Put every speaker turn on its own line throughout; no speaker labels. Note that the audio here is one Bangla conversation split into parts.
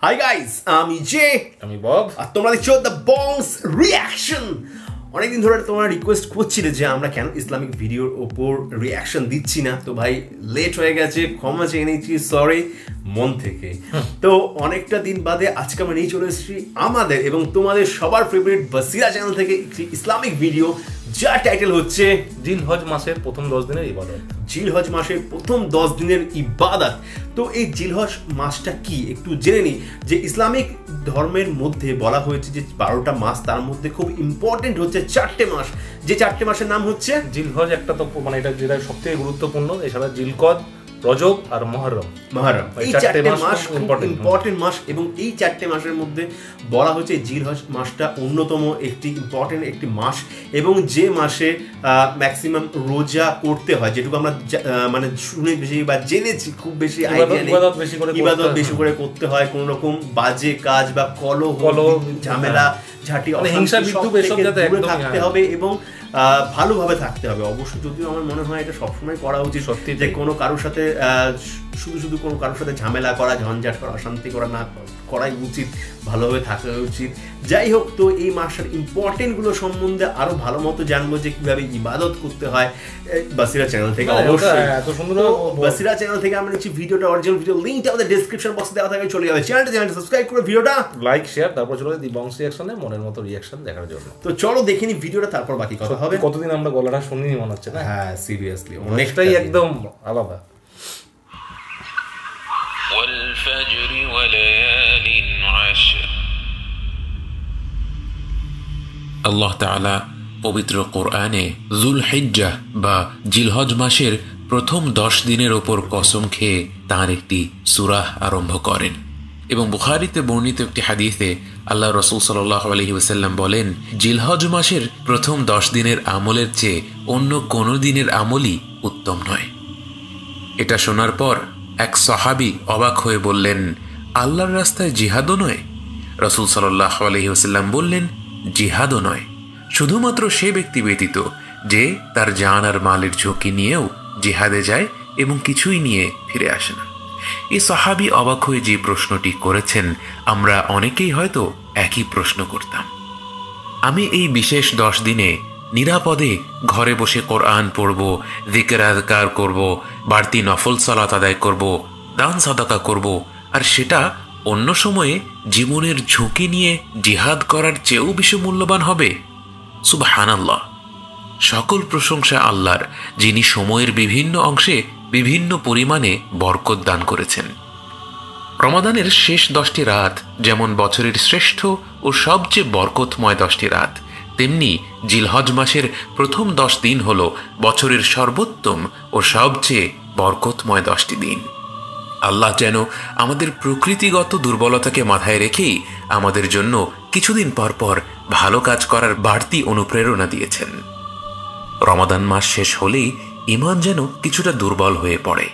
হাই গাইস, আমি
আমি বব,
আর তোমরা দেখছো দ্য বংস রিয়াকশন। অনেকদিন ধরে তোমরা রিকোয়েস্ট করছিলে যে আমরা কেন ইসলামিক ভিডিওর ওপর রিয়াকশন দিচ্ছি না। তো ভাই লেট হয়ে গেছে, ক্ষমা চেয়ে নিচ্ছি, সরি মন থেকে। তো অনেকটা দিন বাদে আজকে আমরা নিয়ে চলে এসেছি আমাদের এবং তোমাদের সবার ফেভারিট বাসিরা চ্যানেল থেকে একটি ইসলামিক ভিডিও, যার টাইটেল হচ্ছে
জিলহজ মাসের প্রথম 10 দিনের ইবাদত।
জিলহজ মাসের প্রথম 10 দিনের ইবাদত। তো এই জিলহজ মাসটা কি একটু জেনে নিই। যে ইসলামিক ধর্মের মধ্যে বলা হয়েছে যে 12টা মাস, তার মধ্যে খুব ইম্পর্টেন্ট হচ্ছে 4টে মাস। যে 4টে মাসের নাম হচ্ছে
জিলহজ, একটা তো মানে এটা যেটা সবথেকে গুরুত্বপূর্ণ, এছাড়া জিলকদ, রজব আর মুহররম।
এই 4টে মাস ইম্পর্টেন্ট মাস এবং এই 4টে মাসের মধ্যে বলা হচ্ছে জিলহজ মাসটা অন্যতম একটি ইম্পর্টেন্ট একটি মাস এবং যে মাসে ম্যাক্সিমাম রোজা করতে হয়, যেটুকু আমরা মানে শুনে বেশি বা জেনেছি, খুব বেশি ইবাদত বেশি করে করতে হয়। কোন রকম বাজে কাজ বা কলহ ঝামেলা ঝাঁটি
হিংসা বিদ্রুপ এসব যাতে একদম
থাকতে হবে এবং ভালোভাবে থাকতে হবে। অবশ্যই যদিও আমার মনে হয় এটা সবসময় করা উচিত, সত্যি যে কোনো কারোর সাথে শুধু কোনো কারোর সাথে ঝামেলা করা, ঝঞ্ঝাট করা, অশান্তি করা না করাই উচিত, ভালোভাবে থাকা উচিত। যাই হোক, তো এই মাসের ইম্পর্টেন্টগুলো সম্বন্ধে আরো ভালো মতো জানবো যে কিভাবে ইবাদত করতে হয় বাসিরা চ্যানেল থেকে। অবশ্যই
এত সুন্দর
বাসিরা চ্যানেল থেকে আমরা নিচ্ছি ভিডিওটা, অরিজিনাল ভিডিও লিংকটা আমাদের ডেসক্রিপশন বক্সে দেওয়া থাকে, চলে যাবে চ্যানেলটা সাবস্ক্রাইব করে ভিডিওটা
লাইক শেয়ার, তারপর চলে দি বংশ রিয়াকশনে মনের মতো রিয়াকশন দেখার জন্য।
তো চলো দেখে নি ভিডিওটা, তারপর বাকি কথা হবে।
কতদিন আমরা গলাটা শুনিনি মনে হচ্ছে না?
হ্যাঁ, সিরিয়াসলি
অনেকটাই একদম আলাদা।
والفجر وليال عشر। আল্লাহ তাআলা পবিত্র কোরআনে যুলহিজ্জাহ বা জিলহজ মাসের প্রথম 10 দিনের ওপর কসম খেয়ে তার একটি সূরা আরম্ভ করেন এবং বুখারীতে বর্ণিত একটি হাদিসে আল্লাহ রাসূল সাল্লাল্লাহু আলাইহি ওয়াসাল্লাম বলেন, জিলহজ মাসের প্রথম 10 দিনের আমলের চেয়ে অন্য কোনো দিনের আমলই উত্তম নয়। এটা শোনার পর এক সাহাবী অবাক হয়ে বললেন, আল্লাহর রাস্তায় জিহাদও নয়? রাসূল সাল্লাল্লাহু আলাইহি ওয়াসাল্লাম বললেন, জিহাদও নয়, শুধুমাত্র সে ব্যক্তি ব্যতীত যে তার জান আর মালের ঝুঁকি নিয়েও জিহাদে যায় এবং কিছুই নিয়ে ফিরে আসে না। এই সাহাবী অবাক হয়ে যে প্রশ্নটি করেছেন, আমরা অনেকেই হয়তো একই প্রশ্ন করতাম। আমি এই বিশেষ 10 দিনে নিরাপদে ঘরে বসে কোরআন পড়ব, যিকির আযকার করব, বাড়তি নফল সালাত আদায় করব, দান সাদাকা করব, আর সেটা অন্য সময়ে জীবনের ঝুঁকি নিয়ে জিহাদ করার চেয়েও বেশি মূল্যবান হবে? সুবহানাল্লাহ, সকল প্রশংসা আল্লাহর, যিনি সময়ের বিভিন্ন অংশে বিভিন্ন পরিমাণে বরকত দান করেছেন। রমাদানের শেষ 10টি রাত যেমন বছরের শ্রেষ্ঠ ও সবচেয়ে বরকতময় 10টি রাত, তেমনি জিলহজ মাসের প্রথম 10 দিন হল বছরের সর্বোত্তম ও সবচেয়ে বরকতময় 10টি দিন। আল্লাহ যেন আমাদের প্রকৃতিগত দুর্বলতাকে মাথায় রেখেই আমাদের জন্য কিছুদিন পর পর ভালো কাজ করার বাড়তি অনুপ্রেরণা দিয়েছেন। রমাদান মাস শেষ হলেই ঈমান যেন কিছুটা দুর্বল হয়ে পড়ে।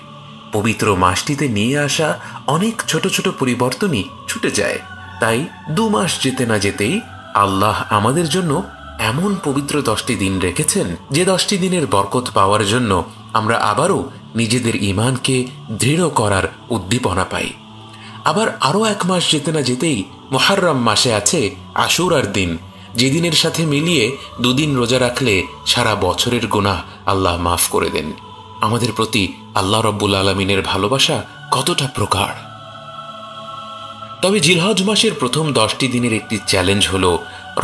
পবিত্র মাসটিতে নিয়ে আসা অনেক ছোট ছোট পরিবর্তনই ছুটে যায়। তাই 2 মাস যেতে না যেতেই আল্লাহ আমাদের জন্য এমন পবিত্র 10টি দিন রেখেছেন, যে 10টি দিনের বরকত পাওয়ার জন্য আমরা আবারও নিজেদের ঈমানকে দৃঢ় করার উদ্দীপনা পাই। আবার আরও 1 মাস যেতে না যেতেই মুহররম মাসে আছে আশুরার দিন, যেদিনের সাথে মিলিয়ে 2 দিন রোজা রাখলে সারা বছরের গুনাহ আল্লাহ মাফ করে দেন। আমাদের প্রতি আল্লাহ রাব্বুল আলামিনের ভালোবাসা কতটা প্রগাঢ়! তবে জিলহজ মাসের প্রথম 10টি দিনের একটি চ্যালেঞ্জ হলো,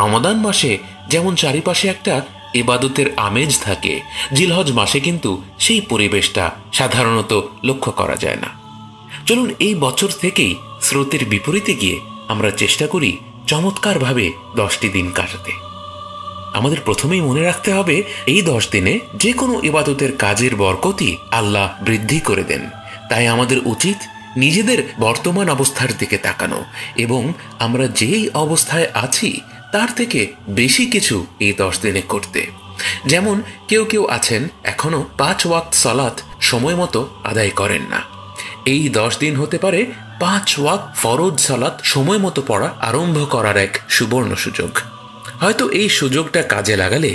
রমাদান মাসে যেমন চারিপাশে একটা ইবাদতের আমেজ থাকে, জিলহজ মাসে কিন্তু সেই পরিবেশটা সাধারণত লক্ষ্য করা যায় না। চলুন এই বছর থেকেই স্রোতের বিপরীতে গিয়ে আমরা চেষ্টা করি চমৎকারভাবে 10টি দিন কাটাতে। আমাদের প্রথমেই মনে রাখতে হবে, এই 10 দিনে যে কোনো ইবাদতের কাজের বরকতই আল্লাহ বৃদ্ধি করে দেন। তাই আমাদের উচিত নিজেদের বর্তমান অবস্থার দিকে তাকানো এবং আমরা যেই অবস্থায় আছি তার থেকে বেশি কিছু এই 10 দিনে করতে। যেমন কেউ কেউ আছেন এখনো 5 ওয়াক্ত সালাত সময় মতো আদায় করেন না। এই 10 দিন হতে পারে 5 ওয়াক্ত ফরজ সালাত সময় মতো পড়া আরম্ভ করার এক সুবর্ণ সুযোগ। হয়তো এই সুযোগটা কাজে লাগালে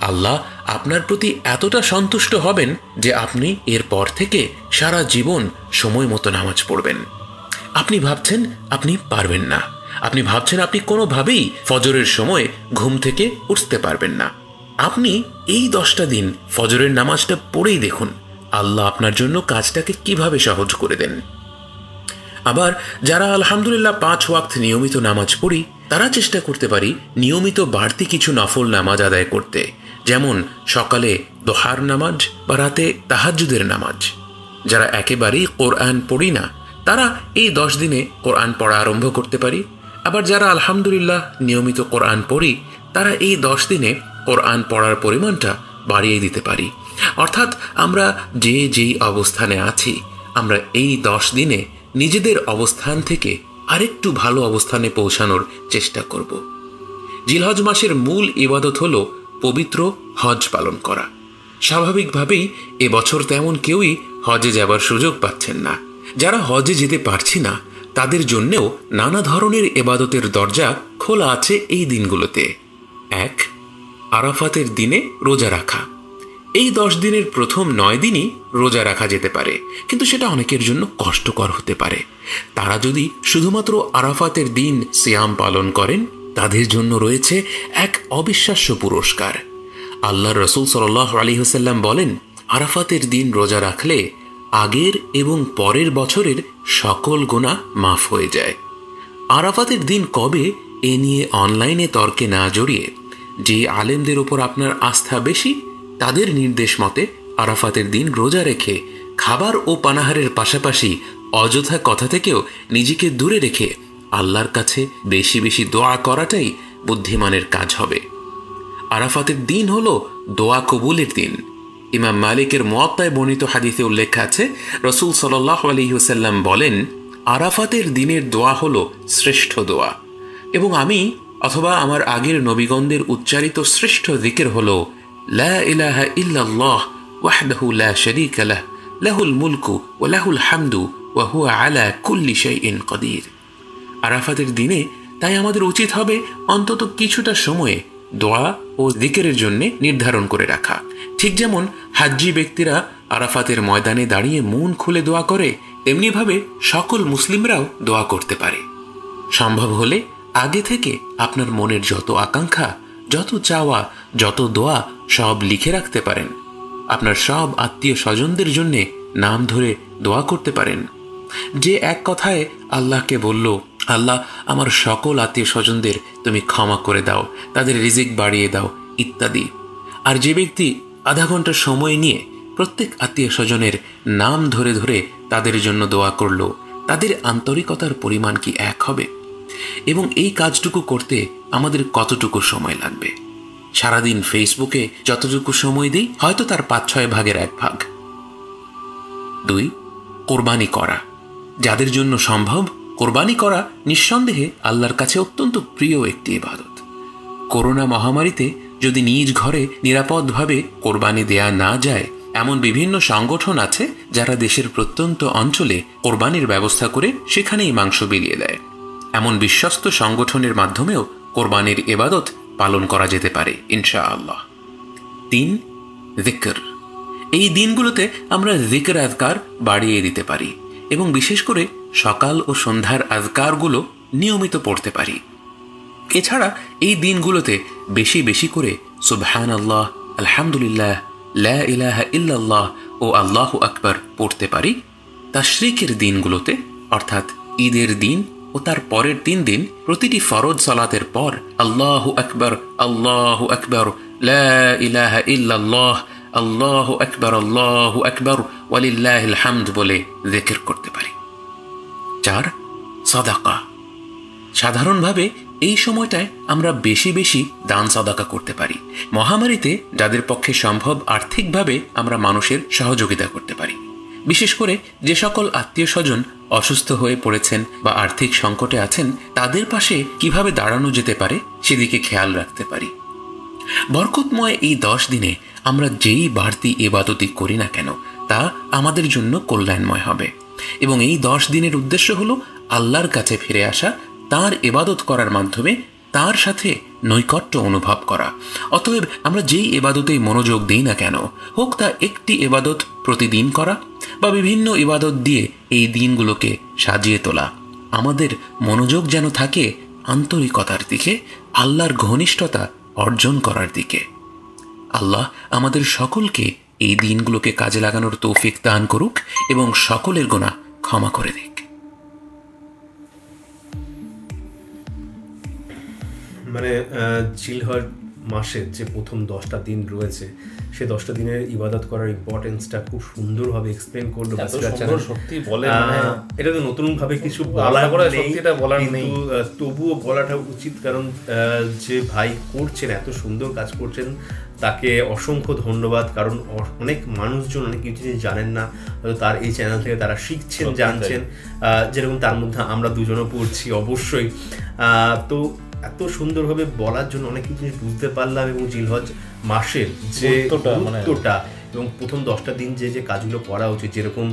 আল্লাহ আপনার প্রতি এতটা সন্তুষ্ট হবেন যে আপনি এরপর থেকে সারা জীবন সময় মতো নামাজ পড়বেন। আপনি ভাবছেন আপনি পারবেন না, আপনি ভাবছেন আপনি কোনোভাবেই ফজরের সময় ঘুম থেকে উঠতে পারবেন না। আপনি এই 10টা দিন ফজরের নামাজটা পড়েই দেখুন আল্লাহ আপনার জন্য কাজটাকে কিভাবে সহজ করে দেন। আবার যারা আলহামদুলিল্লাহ 5 ওয়াক্ত নিয়মিত নামাজ পড়ি, তারা চেষ্টা করতে পারি নিয়মিত বাড়তি কিছু নফল নামাজ আদায় করতে, যেমন সকালে দোহার নামাজ বা রাতে তাহাজ্জুদের নামাজ। যারা একেবারেই কোরআন পড়ি না, তারা এই 10 দিনে কোরআন পড়া আরম্ভ করতে পারি। আবার যারা আলহামদুলিল্লাহ নিয়মিত কোরআন পড়ি, তারা এই 10 দিনে কোরআন পড়ার পরিমাণটা বাড়িয়ে দিতে পারি। অর্থাৎ আমরা যেই অবস্থানে আছি, আমরা এই 10 দিনে নিজেদের অবস্থান থেকে আরেকটু ভালো অবস্থানে পৌঁছানোর চেষ্টা করব। জিলহজ মাসের মূল ইবাদত হল পবিত্র হজ পালন করা। স্বাভাবিকভাবেই এবছর তেমন কেউই হজে যাবার সুযোগ পাচ্ছেন না। যারা হজে যেতে পারছি না, তাদের জন্যেও নানা ধরনের ইবাদতের দরজা খোলা আছে এই দিনগুলোতে। 1. আরাফাতের দিনে রোজা রাখা। এই 10 দিনের প্রথম 9 দিনই রোজা রাখা যেতে পারে, কিন্তু সেটা অনেকের জন্য কষ্টকর হতে পারে। তারা যদি শুধুমাত্র আরাফাতের দিন সিয়াম পালন করেন, তাদের জন্য রয়েছে এক অবিশ্বাস্য পুরস্কার। আল্লাহর রাসূল সাল্লাল্লাহু আলাইহি ওয়াসাল্লাম বলেন, আরাফাতের দিন রোজা রাখলে আগের এবং পরের বছরের সকল গুনাহ মাফ হয়ে যায়। আরাফাতের দিন কবে, এ নিয়ে অনলাইনে তর্কে না জড়িয়ে যে আলেমদের উপর আপনার আস্থা বেশি, তাদের নির্দেশ মতে আরাফাতের দিন রোজা রেখে খাবার ও পানাহারের পাশাপাশি অযথা কথা থেকেও নিজেকে দূরে রেখে আল্লাহর কাছে বেশি বেশি দোয়া করাটাই বুদ্ধিমানের কাজ হবে। আরাফাতের দিন হলো দোয়া কবুলের দিন। ইমাম মালিকের মুয়াত্তায় বর্ণিত হাদিসে উল্লেখ আছে, রাসূল সাল্লাল্লাহু আলাইহি ওয়াসাল্লাম বলেন, আরাফাতের দিনের দোয়া হলো শ্রেষ্ঠ দোয়া, এবং আমি অথবা আমার আগের নবীগণদের উচ্চারিত শ্রেষ্ঠ যিকির হলো লা ইলাহা ইল্লাল্লাহ ওয়াহদাহু লা শারীকা লাহ লাহুল মুলকু ওয়া লাহুল হামদু ওয়া হুয়া আলা কুল্লি শাইইন কাদির। আরাফাতের দিনে তাই আমাদের উচিত হবে অন্তত কিছুটা সময়ে দোয়া ও যিকিরের জন্য নির্ধারণ করে রাখা। ঠিক যেমন হাজ্জি ব্যক্তিরা আরাফাতের ময়দানে দাঁড়িয়ে মন খুলে দোয়া করে, তেমনিভাবে সকল মুসলিমরাও দোয়া করতে পারে। সম্ভব হলে আগে থেকে আপনার মনের যত আকাঙ্ক্ষা, যত চাওয়া, যত দোয়া সব লিখে রাখতে পারেন। আপনার সব আত্মীয় স্বজনদের জন্যে নাম ধরে দোয়া করতে পারেন। যে এক কথায় আল্লাহকে বলল, আল্লাহ আমার সকল আত্মীয় স্বজনদের তুমি ক্ষমা করে দাও, তাদের রিজিক বাড়িয়ে দাও ইত্যাদি। আর যে ব্যক্তি আধা ঘন্টা সময় নিয়ে প্রত্যেক আত্মীয় স্বজনের নাম ধরে ধরে তাদের জন্য দোয়া করল, তাদের আন্তরিকতার পরিমাণ কি এক হবে? এবং এই কাজটুকু করতে আমাদের কতটুকু সময় লাগবে? সারাদিন ফেসবুকে যতটুকু সময় দিই, হয়তো তার 5-6 ভাগের 1 ভাগ। 2. কোরবানি করা। যাদের জন্য সম্ভব, কোরবানি করা নিঃসন্দেহে আল্লাহর কাছে অত্যন্ত প্রিয় একটি ইবাদত। করোনা মহামারীতে যদি নিজ ঘরে নিরাপদভাবে কোরবানি দেয়া না যায়, এমন বিভিন্ন সংগঠন আছে যারা দেশের প্রত্যন্ত অঞ্চলে কোরবানির ব্যবস্থা করে সেখানেই মাংস বিলিয়ে দেয়। এমন বিশ্বস্ত সংগঠনের মাধ্যমেও কোরবানির ইবাদত পালন করা যেতে পারে ইনশাআল্লাহ। 3. যিকর। এই দিনগুলোতে আমরা যিকর আজকার বাড়িয়ে দিতে পারি এবং বিশেষ করে সকাল ও সন্ধ্যার আজকারগুলো নিয়মিত পড়তে পারি। এছাড়া এই দিনগুলোতে বেশি বেশি করে সুবহানাল্লাহ, আলহামদুলিল্লাহ, লা ইলাহা ইল্লাল্লাহ ও আল্লাহু আকবার পড়তে পারি। তাশরিকের দিনগুলোতে অর্থাৎ ঈদের দিন ও তার পরের 3 দিন প্রতিটি ফরজ সালাতের পর আল্লাহু আকবার, আল্লাহু আকবার, লা ইলাহা ইল্লাল্লাহ, আল্লাহু আকবার ওয়ালিল্লাহিল হামদ বলে যিকির করতে পারি। 4. সাদাকা। সাধারণভাবে এই সময়টায় আমরা বেশি বেশি দান সাদাকা করতে পারি। মহামারীতে যাদের পক্ষে সম্ভব আর্থিকভাবে আমরা মানুষের সহযোগিতা করতে পারি। বিশেষ করে যে সকল আত্মীয় স্বজন অসুস্থ হয়ে পড়েছেন বা আর্থিক সংকটে আছেন, তাদের পাশে কিভাবে দাঁড়ানো যেতে পারে সেদিকে খেয়াল রাখতে পারি। বরকতময় এই 10 দিনে আমরা যেই বাড়তি ইবাদতই করি না কেন, তা আমাদের জন্য কল্যাণময় হবে। এবং এই 10 দিনের উদ্দেশ্য হলো আল্লাহর কাছে ফিরে আসা, তাঁর ইবাদত করার মাধ্যমে তার সাথে নৈকট্য অনুভব করা। অতএব আমরা যেই ইবাদতেই মনোযোগ দিই না কেন, হোক তা একটি ইবাদত প্রতিদিন করা বা বিভিন্ন ইবাদত দিয়ে এই দিনগুলোকে সাজিয়ে তোলা, আমাদের মনোযোগ যেন থাকে আন্তরিকতার দিকে, আল্লাহর ঘনিষ্ঠতা অর্জন করার দিকে। আল্লাহ আমাদের সকলকে এই দিনগুলোকে কাজে লাগানোর তৌফিক দান করুক এবং সকলের গুনাহ ক্ষমা করে দিক।
মানে জিলহজ মাসের যে প্রথম 10টা দিন রয়েছে, সেই 10টা দিনের ইবাদত করার ইম্পর্টেন্সটা খুব সুন্দরভাবে এক্সপ্লেন করলো।
সত্যি বলে
এটা তো নতুনভাবে কিছু বলার নেই, তবুও বলাটা উচিত, কারণ যে ভাই করছেন, এত সুন্দর কাজ করছেন, তাকে অসংখ্য ধন্যবাদ। কারণ অনেক মানুষজন অনেক কিছু জিনিস জানেন না, হয়তো তার এই চ্যানেল থেকে তারা শিখছেন, জানছেন, যেরকম তার মধ্যে আমরা দুজনও পড়ছি অবশ্যই। তো এত সুন্দরভাবে বলার জন্য অনেক কিছু জিনিস বুঝতে পারলাম, এবং জিলহজ মাসের যে গুরুত্বটা এবং প্রথম 10টা দিন যে যে কাজগুলো করা উচিত, যেরকম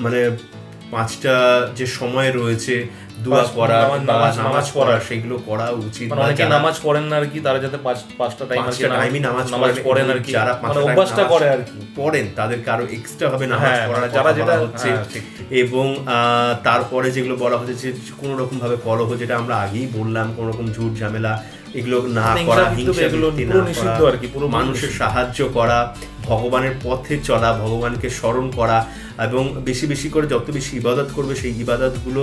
মানে 5টা যে সময় রয়েছে দোয়া করা, নামাজ পড়া, সেগুলো করা উচিত।
অনেকে নামাজ পড়েন না আর কি, তারা যাতে 5টা টাইমই নামাজ পড়েন আর কি, যারা অভ্যাসটা করে আর কি
পড়েন, তাদেরকে আরো এক্সট্রা ভাবে নামাজ পড়ার যারা যেটা হচ্ছে। এবং তারপরে যেগুলো বলা হচ্ছে যে কোনো রকম ভাবে কলহ, যেটা আমরা আগেই বললাম, কোনো রকম ঝুট ঝামেলা এগুলো না করা, মানুষের সাহায্য করা, ভগবানের পথে চলা, ভগবানকে স্মরণ করা, এবং বেশি বেশি করে যত বেশি ইবাদত করবে সেই ইবাদতগুলো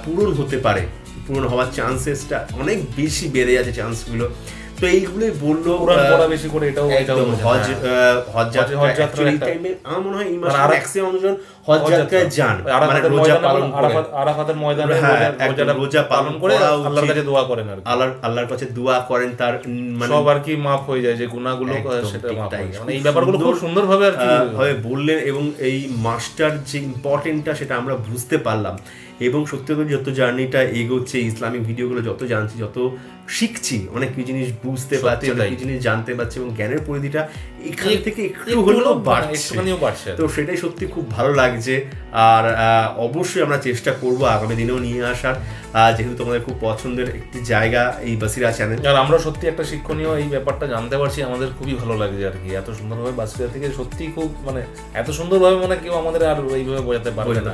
পূরণ হতে পারে, পূরণ হওয়ার চান্সেসটা অনেক বেশি বেড়ে যাচ্ছে চান্সগুলো। তো এইগুলোই বললো
বেশি করে। এটাও
হজ যাত্রা টাইমে আমার মনে হয় এই মাসে ম্যাক্সিমাম মানুষজন হজ যাত্রায় যান, মানে রোজা পালন করে,
আরাফাতের ময়দানে
রোজা পালন করে
আল্লাহর কাছে দোয়া করেন আর
আল্লাহর কাছে দোয়া করেন, তার মানে
সব আর কি মাফ হয়ে যায়, যে গুনাহগুলো সেটা মাফ হয়ে যায়। মানে এই ব্যাপারগুলো খুব সুন্দরভাবে আর কি
ভাবে বললেন, এবং এই মাসটার যে ইম্পর্টেন্টটা সেটা আমরা বুঝতে পারলাম। এবং সত্যি করে যত জার্নিটা এগোচ্ছে, ইসলামিক ভিডিওগুলো যত জানছি, যত শিখছি, অনেক কিছু জিনিস বুঝতে পারছি, অনেক কিছু জিনিস জানতে পারছি, এবং জ্ঞানের পরিধিটা এখান থেকে একটু হলেও বাড়ছে। তো সেটাই সত্যি খুব ভালো লাগছে। আর অবশ্যই আমরা চেষ্টা করব আগামী দিনেও নিয়ে আসার, যেহেতু তোমাদের খুব পছন্দের একটি জায়গা এই বাসিরা চ্যানেল।
আর আমরা সত্যি একটা শিক্ষণীয় এই ব্যাপারটা জানতে পারছি, আমাদের খুবই ভালো লাগছে আর কি। এত সুন্দরভাবে বাসিরা থেকে সত্যি খুব মানে এত সুন্দরভাবে মানে কেউ আমাদের আর এইভাবে বোঝাতে পারবে না,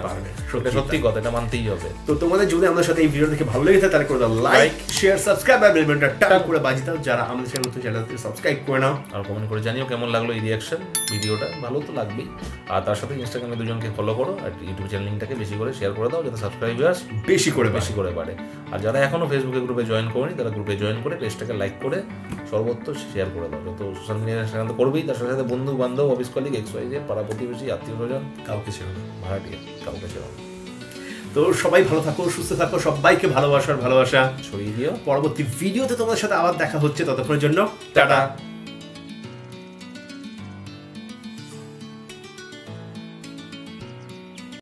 সত্যি কথা, এটা মানতেই হবে।
তো তোমাদের যদি আমাদের সাথে এই ভিডিও দেখে ভালো লেগে থাকে তাহলে করে দাও লাইক, শেয়ার, সাবস্ক্রাইব আর বেল বাটনটা টাপ করে বাজিয়ে দাও। যারা আমাদের চ্যানেলকে সাবস্ক্রাইব করে নাও,
আর কমেন্ট করে জানিও কেমন লাগলো এই রিঅ্যাকশন ভিডিওটা। ভালো তো লাগবেই। আর তার সাথে ইনস্টাগ্রামে দুজনকে ফলো করো, আর ইউটিউব চ্যানেল লিংকটাকে বেশি করে শেয়ার করে দাও, যাতে সাবস্ক্রাইবার্স বেশি করে বাড়ে। আর যারা এখনো ফেসবুকে গ্রুপে জয়েন করেনি, তারা গ্রুপে জয়েন করে পেজটাকে লাইক করে সর্বত্র শেয়ার করে দাও। যত সোশ্যাল মিডিয়া সেখানে তো করবেই, তার সাথে বন্ধু বান্ধব, অফিস কলিগ, XYZ, পাড়া প্রতিবেশী, আত্মীয় স্বজন,
কাউকে ছেড়ো না,
ভাড়াটিয়া কাউকে ছেড়ো না।
তো সবাই ভালো থাকো, সুস্থ থাকো, সবাইকে ভালোবাসা ছড়িয়ে দিও। পরবর্তী ভিডিওতে তোমাদের সাথে আবার দেখা হচ্ছে, ততক্ষণের জন্য টাটা।